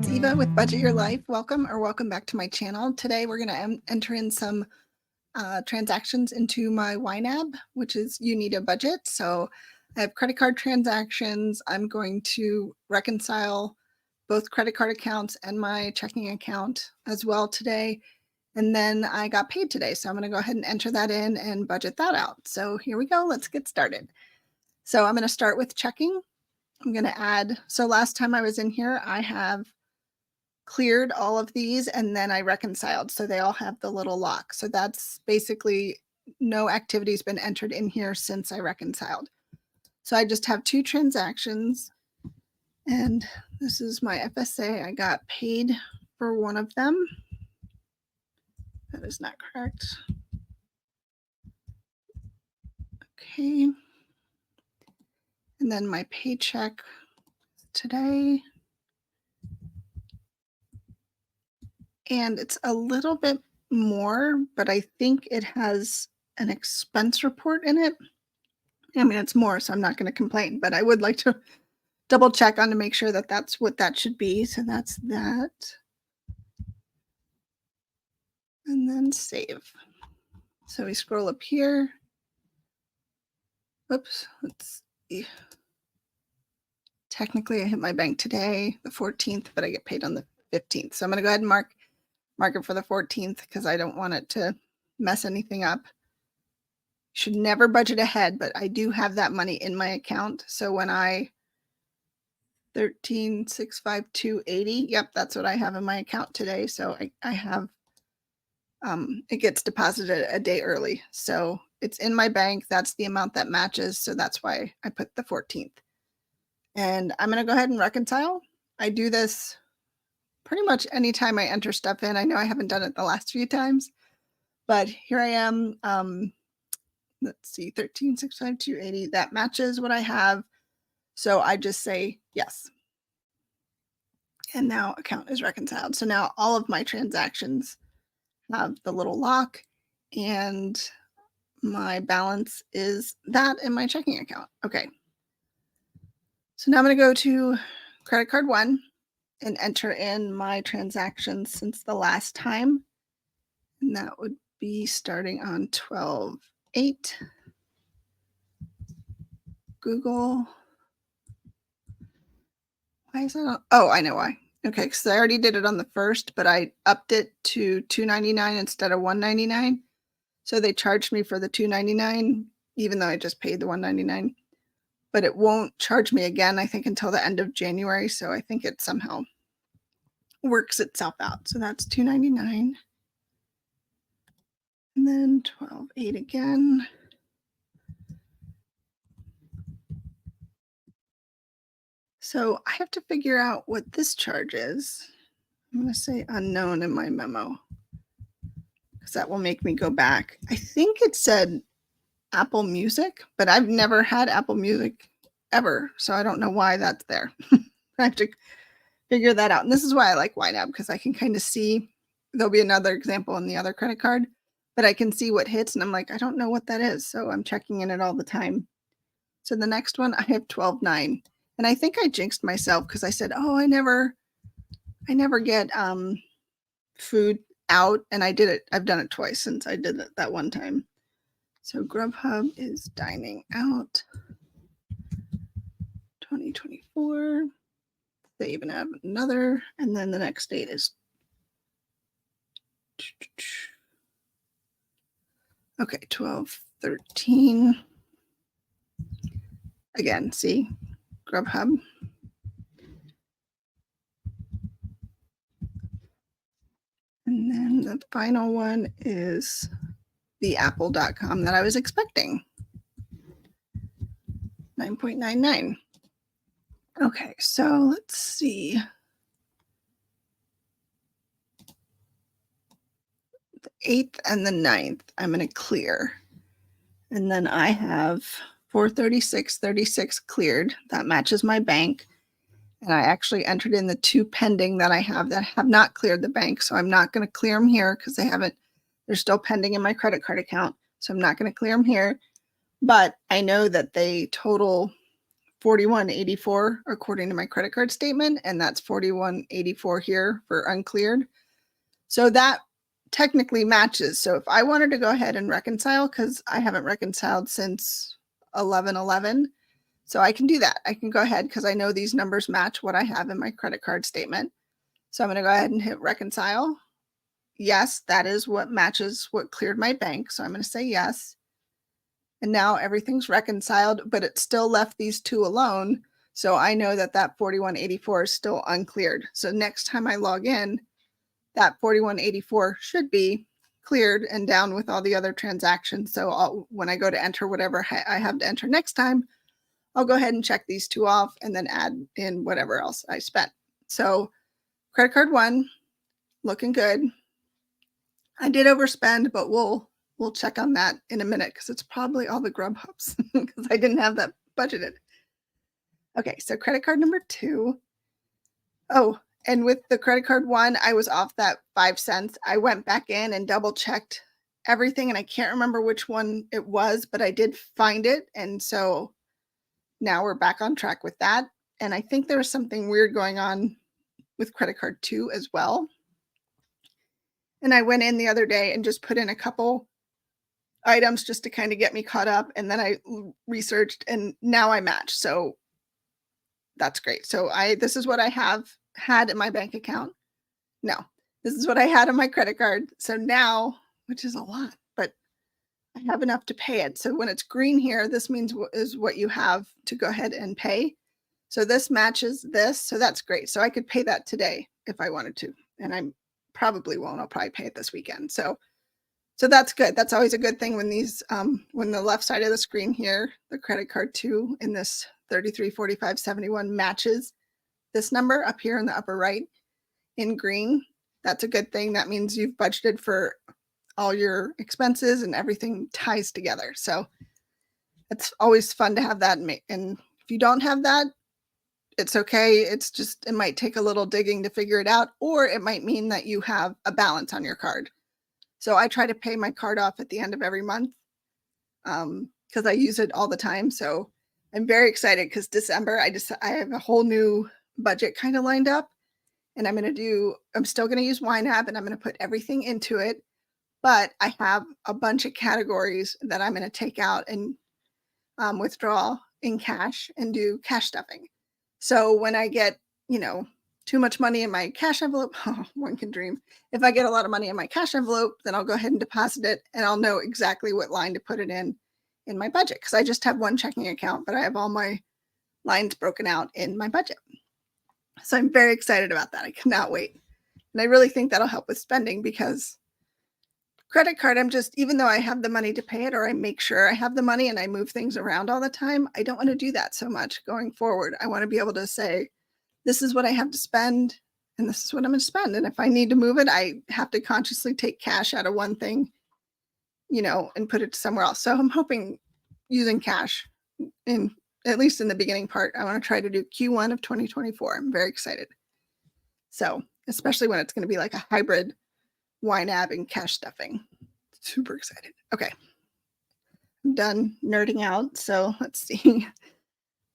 it's Eva with Budget Your Life. Welcome back to my channel. Today we're going to enter in some transactions into my YNAB, which is You Need a Budget. So I have credit card transactions. I'm going to reconcile both credit card accounts and my checking account as well today. And then I got paid today. So I'm going to go ahead and enter that in and budget that out. So here we go. Let's get started. So I'm going to start with checking. I'm going to add, so last time I was in here, I have cleared all of these and then I reconciled. So they all have the little lock. So that's basically no activity's been entered in here since I reconciled. So I just have two transactions and this is my FSA. I got paid for one of them. That is not correct. Okay. And then my paycheck today. And it's a little bit more, but I think it has an expense report in it. I mean, it's more, so I'm not going to complain, but I would like to double check on to make sure that that's what that should be. So that's that. And then save. So we scroll up here. Oops, let's see. Technically, I hit my bank today, the 14th, but I get paid on the 15th. So I'm going to go ahead and mark it for the 14th because I don't want it to mess anything up. Should never budget ahead, but I do have that money in my account. So when I 13,652.80, yep, that's what I have in my account today. So I have it gets deposited a day early. So it's in my bank. That's the amount that matches. So that's why I put the 14th. And I'm going to go ahead and reconcile. I do this pretty much anytime I enter stuff in. I know I haven't done it the last few times, but here I am. Let's see, 13,652.80. That matches what I have. So I just say yes. And now account is reconciled. So now all of my transactions have the little lock and my balance is that in my checking account. Okay. So now I'm going to go to credit card 1 and enter in my transactions since the last time. And that would be starting on 12/8. Google. Why is that on? Oh, I know why. Okay, because I already did it on the 1st, but I upped it to $2.99 instead of $1.99. So they charged me for the $2.99, even though I just paid the $1.99. But it won't charge me again, I think, until the end of January. So I think it somehow works itself out. So that's $2.99. And then 12/8 again. So I have to figure out what this charge is. I'm going to say unknown in my memo because that will make me go back. I think it said Apple Music, but I've never had Apple Music ever. So I don't know why that's there. I have to figure that out. And this is why I like YNAB because I can kind of see, there'll be another example on the other credit card, but I can see what hits and I'm like, I don't know what that is. So I'm checking in it all the time. So the next one, I have 12/9. And I think I jinxed myself because I said, oh, I never get food out. And I did it. I've done it twice since I did it that one time. So Grubhub is dining out 2024. They even have another. And then the next date is okay, 12/13. Again, see, Grubhub. And then the final one is the apple.com that I was expecting. 9.99. Okay, so let's see. The 8th and the 9th, I'm going to clear. And then I have 436.36 cleared. That matches my bank. And I actually entered in the 2 pending that I have that have not cleared the bank. So I'm not going to clear them here because they're still pending in my credit card account. So I'm not going to clear them here. But I know that they total 4184 according to my credit card statement, and that's 4184 here for uncleared. So that technically matches. So if I wanted to go ahead and reconcile, because I haven't reconciled since 11/11, so I can do that. I can go ahead because I know these numbers match what I have in my credit card statement. So I'm going to go ahead and hit reconcile. Yes, that is what matches what cleared my bank. So I'm going to say yes. And now everything's reconciled, but it still left these two alone. So I know that that 4184 is still uncleared. So next time I log in, that 4184 should be cleared and down with all the other transactions. So when I go to enter whatever I have to enter next time, I'll go ahead and check these two off and then add in whatever else I spent. So credit card one, looking good. I did overspend, but we'll check on that in a minute because it's probably all the Grubhubs because I didn't have that budgeted. Okay, so credit card number two. Oh, and with the credit card one, I was off that 5 cents. I went back in and double checked everything, and I can't remember which one it was, but I did find it. And so now we're back on track with that. And I think there was something weird going on with credit card two as well. And I went in the other day and just put in a couple items just to kind of get me caught up. And then I researched and now I match. So that's great. So this is what I had in my bank account. No, this is what I had on my credit card. So now, which is a lot, but I have enough to pay it. So when it's green here, this means is what you have to go ahead and pay. So this matches this. So that's great. So I could pay that today if I wanted to. And I probably won't. I'll probably pay it this weekend. So that's good. That's always a good thing when these, when the left side of the screen here, the credit card two in this 334571 matches this number up here in the upper right in green. That's a good thing. That means you've budgeted for all your expenses and everything ties together. So it's always fun to have that. And if you don't have that, it's okay. It's just, it might take a little digging to figure it out, or it might mean that you have a balance on your card. So I try to pay my card off at the end of every month because I use it all the time. So I'm very excited because December, I have a whole new budget kind of lined up, and I'm still going to use YNAB and I'm going to put everything into it, but I have a bunch of categories that I'm going to take out and withdraw in cash and do cash stuffing. So when I get, too much money in my cash envelope, one can dream. If I get a lot of money in my cash envelope, then I'll go ahead and deposit it and I'll know exactly what line to put it in my budget because I just have one checking account, but I have all my lines broken out in my budget. So I'm very excited about that. I cannot wait. And I really think that'll help with spending because credit card, even though I have the money to pay it, or I make sure I have the money and I move things around all the time, I don't want to do that so much going forward. I want to be able to say, this is what I have to spend and this is what I'm going to spend. And if I need to move it, I have to consciously take cash out of one thing, and put it somewhere else. So I'm hoping using cash at least in the beginning part. I want to try to do Q1 of 2024. I'm very excited. So especially when it's going to be like a hybrid YNAB and cash stuffing. Super excited. Okay. I'm done nerding out. So let's see.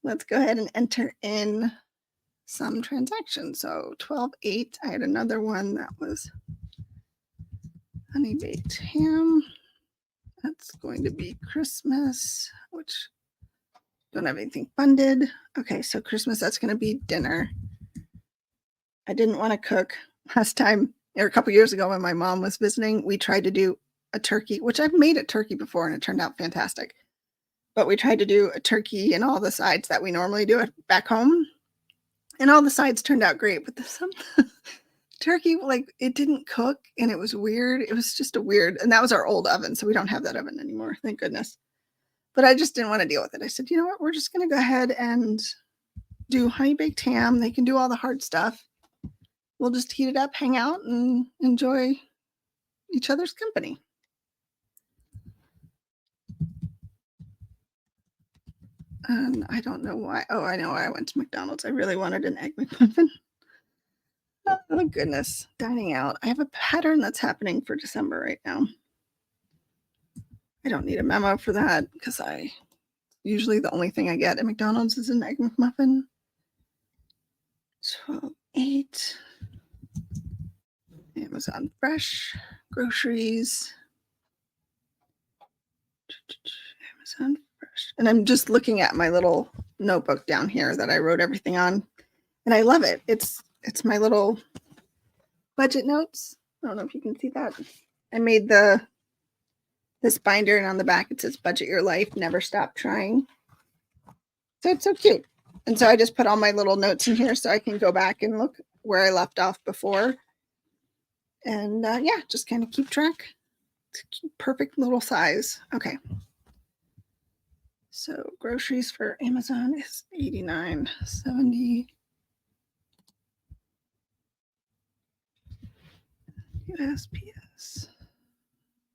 Let's go ahead and enter in some transactions. So 12/8. I had another one that was honey baked ham. That's going to be Christmas, which don't have anything funded. Okay, so Christmas, that's going to be dinner. I didn't want to cook. Last time, or a couple years ago when my mom was visiting, we tried to do a turkey, which I've made a turkey before and it turned out fantastic. But we tried to do a turkey and all the sides that we normally do it back home. And all the sides turned out great, but some turkey, it didn't cook and it was weird. It was just and that was our old oven. So we don't have that oven anymore. Thank goodness. But I just didn't want to deal with it. I said, you know what? We're just going to go ahead and do honey baked ham. They can do all the hard stuff. We'll just heat it up, hang out, and enjoy each other's company. And I don't know why. Oh, I know why I went to McDonald's. I really wanted an Egg McMuffin. Oh, goodness. Dining out. I have a pattern that's happening for December right now. I don't need a memo for that because I usually the only thing I get at McDonald's is an Egg McMuffin. 12.8. Amazon Fresh groceries. Amazon Fresh. And I'm just looking at my little notebook down here that I wrote everything on. And I love it. It's my little budget notes. I don't know if you can see that. I made this binder, and on the back it says budget your life, never stop trying. So it's so cute. And so I just put all my little notes in here so I can go back and look where I left off before. And yeah, just kind of keep track. It's a perfect little size. Okay. So groceries for Amazon is $89.70. USPS.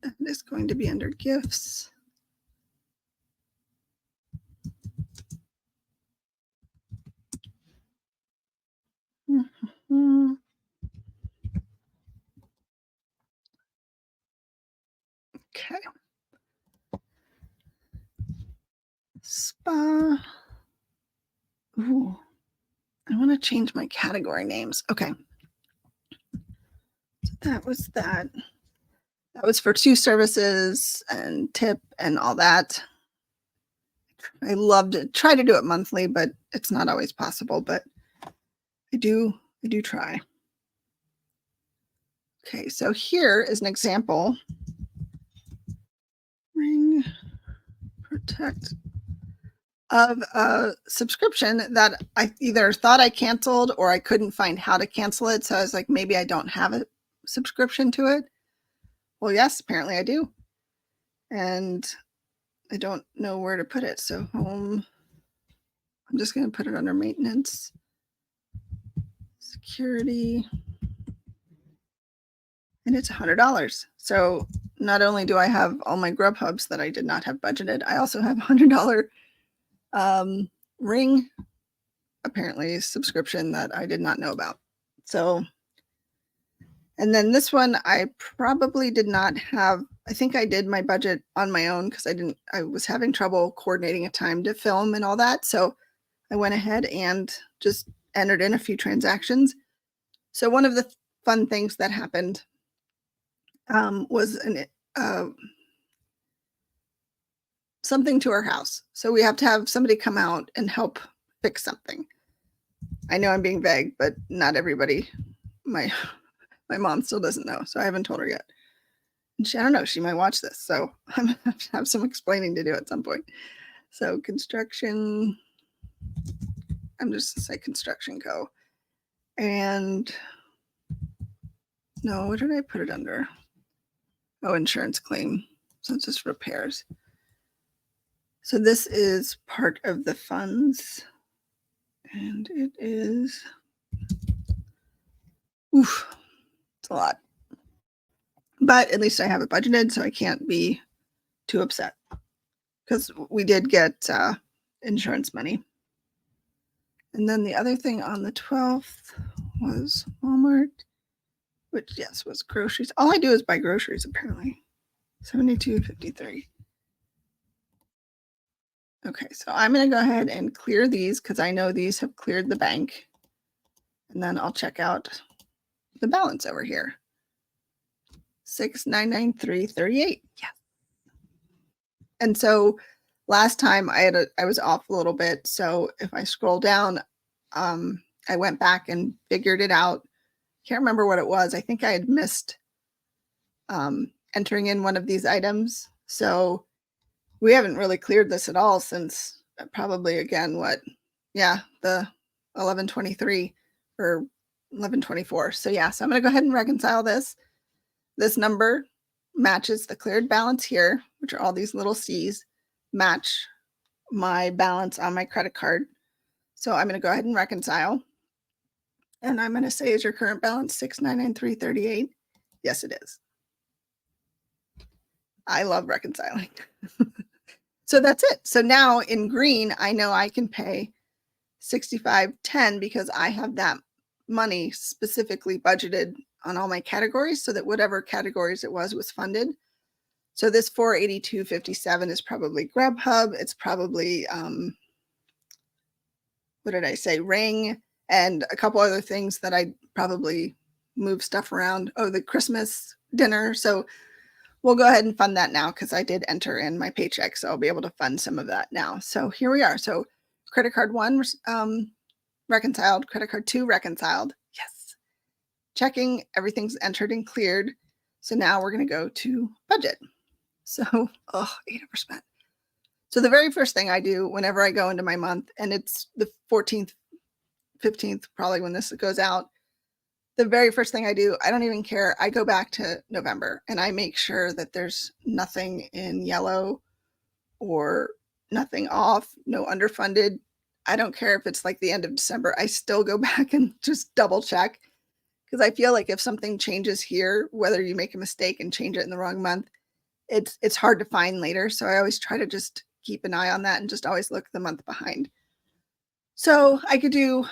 That is going to be under gifts. Mm-hmm. Okay. Spa. Ooh, I want to change my category names. Okay. So that was that. That was for 2 services and tip and all that. I love to try to do it monthly, but it's not always possible, but I do try. Okay, so here is an example. Ring Protect of a subscription that I either thought I canceled or I couldn't find how to cancel it. So I was like, maybe I don't have a subscription to it. Well, yes, apparently I do. And I don't know where to put it. So home, I'm just going to put it under maintenance, security, and it's $100. So not only do I have all my Grubhubs that I did not have budgeted, I also have $100 Ring, apparently, subscription that I did not know about. So, and then this one, I probably did not have, I think I did my budget on my own because I was having trouble coordinating a time to film and all that. So I went ahead and just entered in a few transactions. So one of the fun things that happened was something to our house. So we have to have somebody come out and help fix something. I know I'm being vague, but not everybody, my mom still doesn't know. So I haven't told her yet. And I don't know, she might watch this. So I'm going to have some explaining to do at some point. So construction, I'm just going to say construction co. And no, what did I put it under? Oh, insurance claim. So it's just repairs. So this is part of the funds. And it is, oof, it's a lot. But at least I have it budgeted, so I can't be too upset. Because we did get insurance money. And then the other thing on the 12th was Walmart, which, yes, was groceries. All I do is buy groceries, apparently. $72.53. Okay, so I'm going to go ahead and clear these because I know these have cleared the bank. And then I'll check out the balance over here. $6,993.38. Yeah. And so last time I was off a little bit. So if I scroll down, I went back and figured it out. Can't remember what it was. I think I had missed entering in one of these items. So we haven't really cleared this at all since probably, again, the 11/23 or 11/24. So yeah, so I'm going to go ahead and reconcile this. This number matches the cleared balance here, which are all these little C's, match my balance on my credit card. So I'm going to go ahead and reconcile. And I'm going to say, is your current balance $6,993.38? Yes, it is. I love reconciling. So that's it. So now in green, I know I can pay $65.10 because I have that money specifically budgeted on all my categories so that whatever categories it was funded. So this $482.57 is probably Grubhub. It's probably, what did I say? Ring and a couple other things that I probably move stuff around. Oh, the Christmas dinner. So we'll go ahead and fund that now because I did enter in my paycheck. So I'll be able to fund some of that now. So here we are. So credit card 1 reconciled, credit card 2 reconciled. Yes. Checking, everything's entered and cleared. So now we're going to go to budget. So, 8 overspent. So the very first thing I do whenever I go into my month, and it's the 14th, 15th, probably when this goes out, the very first thing I do, I don't even care. I go back to November and I make sure that there's nothing in yellow or nothing off, no underfunded. I don't care if it's like the end of December. I still go back and just double check because I feel like if something changes here, whether you make a mistake and change it in the wrong month, it's hard to find later. So I always try to just keep an eye on that and just always look the month behind. So I could do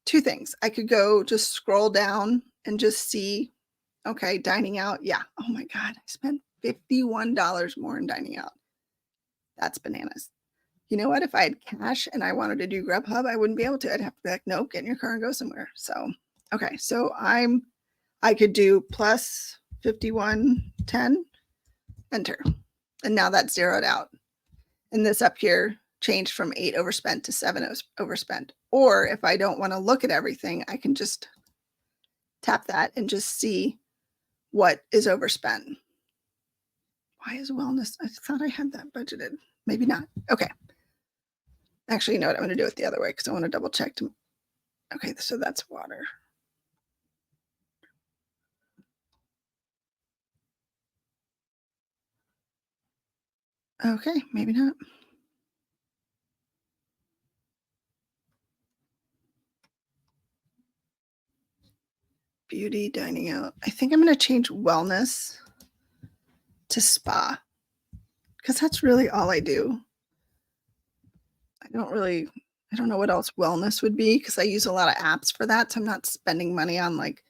2 things. I could go just scroll down and just see, okay, dining out. Yeah. Oh my God. I spent $51 more in dining out. That's bananas. You know what? If I had cash and I wanted to do Grubhub, I wouldn't be able to. I'd have to be like, nope, get in your car and go somewhere. So, okay. So I could do plus 51.10, enter. And now that's zeroed out. And this up here changed from 8 overspent to 7 overspent. Or if I don't want to look at everything, I can just tap that and just see what is overspent. Why is wellness? I thought I had that budgeted. Maybe not. Okay. Actually, you know what? I'm going to do it the other way because I want to double check. Okay, so that's water. Okay, maybe not. Beauty, dining out. I think I'm going to change wellness to spa because that's really all I do. I don't know what else wellness would be because I use a lot of apps for that. So I'm not spending money on like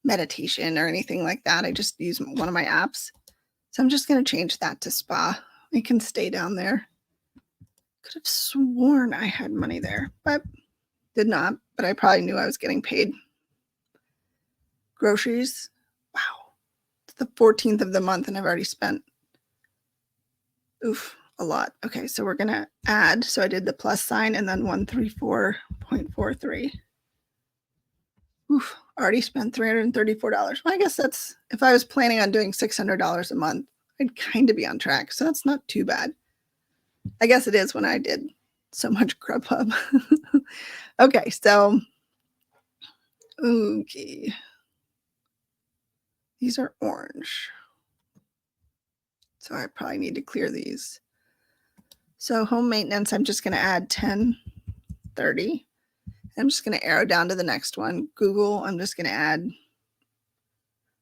meditation or anything like that. I just use one of my apps. So I'm just going to change that to spa. It can stay down there. Could have sworn I had money there, but did not. But I probably knew I was getting paid. Groceries. Wow. It's the 14th of the month and I've already spent a lot. Okay, so we're going to add. So I did the plus sign and then 134.43. Already spent $334. Well, I guess that's, if I was planning on doing $600 a month, I'd kind of be on track. So that's not too bad. I guess it is when I did so much Grubhub. Okay, so, okay. These are orange. So I probably need to clear these. So home maintenance, I'm just going to add 1030. I'm just going to arrow down to the next one. Google, I'm just going to add,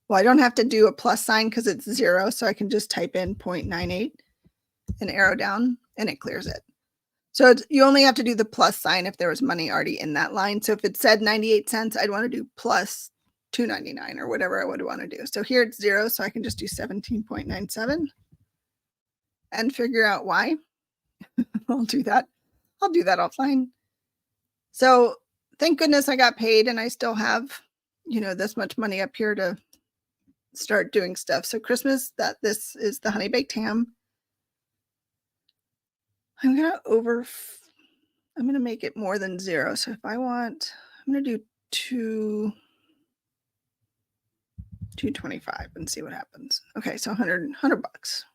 well, I don't have to do a plus sign because it's 0. So I can just type in 0.98 and arrow down and it clears it. So you only have to do the plus sign if there was money already in that line. So if it said 98 cents, I'd want to do plus $2.99 or whatever I would want to do. So here it's 0. So I can just do 17.97 and figure out why. I'll do that. I'll do that offline. So thank goodness I got paid and I still have, this much money up here to start doing stuff. So Christmas, this is the honey baked ham. I'm going to make it more than 0. So if I'm going to do 225 and see what happens. Okay. So 100 bucks.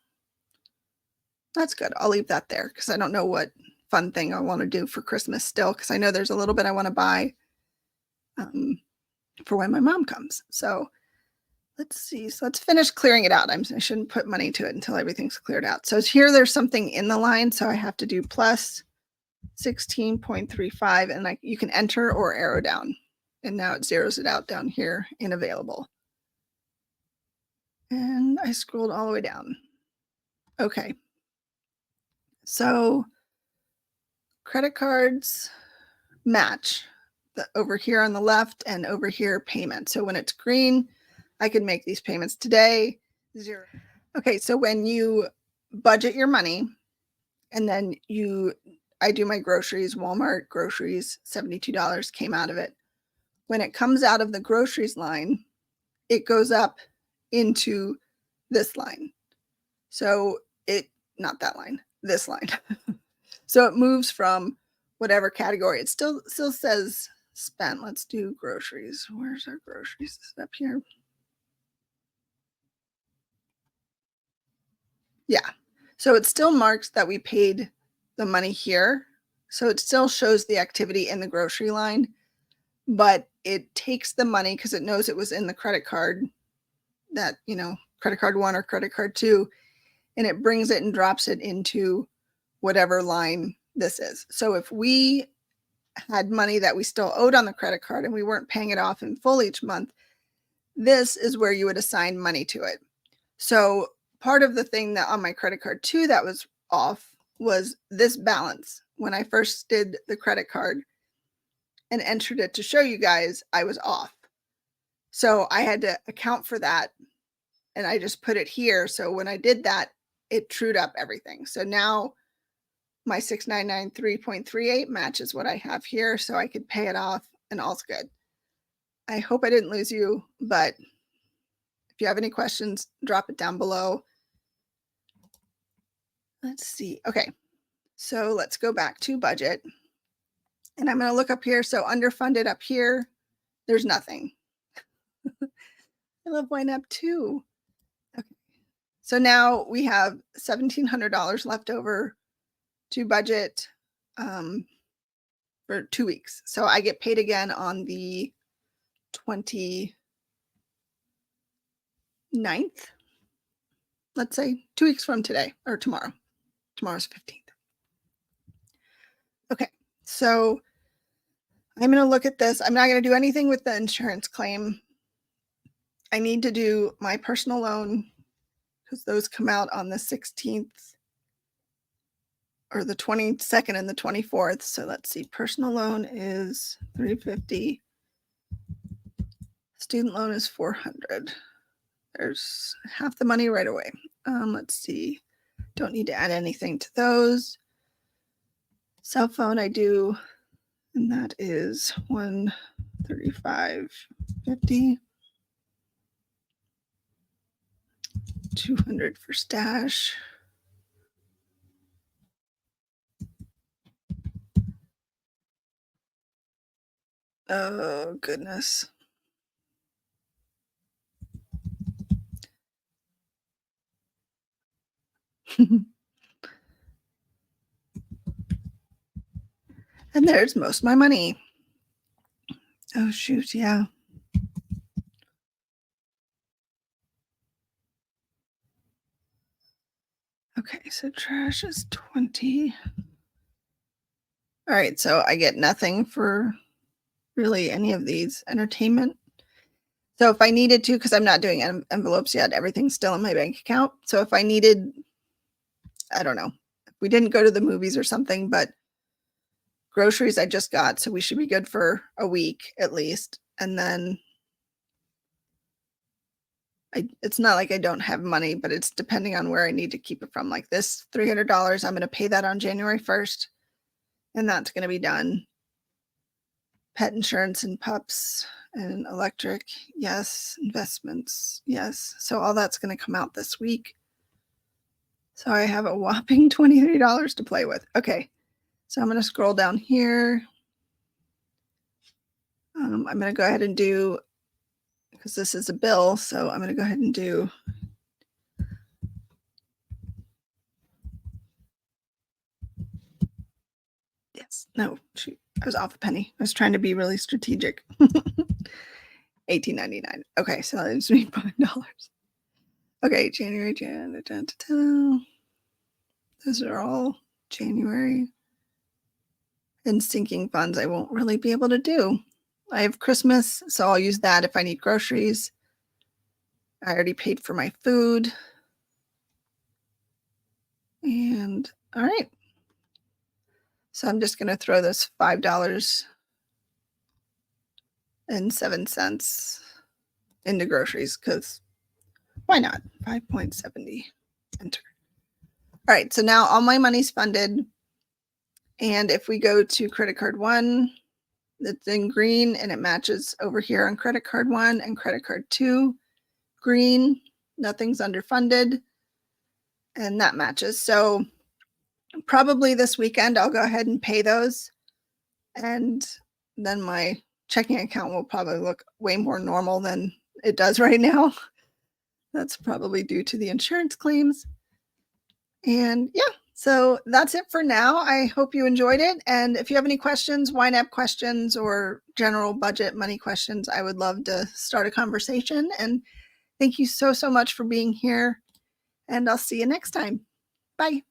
That's good. I'll leave that there because I don't know what fun thing I want to do for Christmas still, because I know there's a little bit I want to buy for when my mom comes. So let's see. So let's finish clearing it out. I shouldn't put money to it until everything's cleared out. So here there's something in the line. So I have to do plus 16.35 and you can enter or arrow down. And now it zeroes it out down here in available. And I scrolled all the way down. Okay. So credit cards match over here on the left and over here payment. So when it's green, I can make these payments today. 0. Okay, so when you budget your money and then I do my groceries, Walmart groceries, $72 came out of it. When it comes out of the groceries line, it goes up into this line. So not that line, this line. So it moves from whatever category. It still says spent. Let's do groceries. Where's our groceries? Is it up here? Yeah. So it still marks that we paid the money here. So it still shows the activity in the grocery line, but it takes the money because it knows it was in the credit card, that, credit card 1 or credit card 2, and it brings it and drops it into whatever line this is. So if we had money that we still owed on the credit card and we weren't paying it off in full each month, this is where you would assign money to it. So part of the thing that on my credit card too that was off was this balance. When I first did the credit card and entered it to show you guys, I was off. So I had to account for that, and I just put it here. So when I did that, it trued up everything. So now my 6993.38 matches what I have here, so I could pay it off and all's good. I hope I didn't lose you, but if you have any questions, drop it down below. Let's see. Okay, so let's go back to budget. And I'm going to look up here. So underfunded up here, there's nothing. I love YNAB too. Okay. So now we have $1,700 left over to budget for 2 weeks. So I get paid again on the 29th. Let's say 2 weeks from today or tomorrow. Tomorrow's 15th. Okay, so I'm going to look at this. I'm not going to do anything with the insurance claim. I need to do my personal loan because those come out on the 16th or the 22nd and the 24th. So let's see. Personal loan is $350. Student loan is $400. There's half the money right away. Let's see. Don't need to add anything to those. Cell phone I do, and that is $135.50. $200 for stash. Oh goodness. And there's most of my money. Oh shoot, yeah. Okay, so trash is 20. All right, so I get nothing for really any of these. Entertainment. So if I needed to, because I'm not doing envelopes yet, everything's still in my bank account. So if I needed, I don't know, we didn't go to the movies or something, but groceries I just got, so we should be good for a week at least. And then it's not like I don't have money, but it's depending on where I need to keep it from. Like this $300, I'm going to pay that on January 1st, and that's going to be done. Pet insurance and pups and electric, yes. Investments, yes. So all that's going to come out this week. So I have a whopping $23 to play with. Okay, so I'm going to scroll down here. I'm going to go ahead and do, because this is a bill, so I'm going to go ahead and do yes. No, shoot, I was off a penny. I was trying to be really strategic. $18.99. Okay, so that leaves me $5. Okay, January, those are all January. And sinking funds I won't really be able to do. I have Christmas, so I'll use that if I need groceries. I already paid for my food. And all right. So I'm just going to throw this $5.07 into groceries because Why not? 5.70. Enter. All right, so now all my money's funded. And if we go to credit card 1, it's in green and it matches over here on credit card 1 and credit card 2. Green, nothing's underfunded, and that matches. So probably this weekend I'll go ahead and pay those, and then my checking account will probably look way more normal than it does right now. That's probably due to the insurance claims. And yeah, so that's it for now. I hope you enjoyed it. And if you have any questions, YNAB questions, or general budget money questions, I would love to start a conversation. And thank you so much for being here. And I'll see you next time. Bye.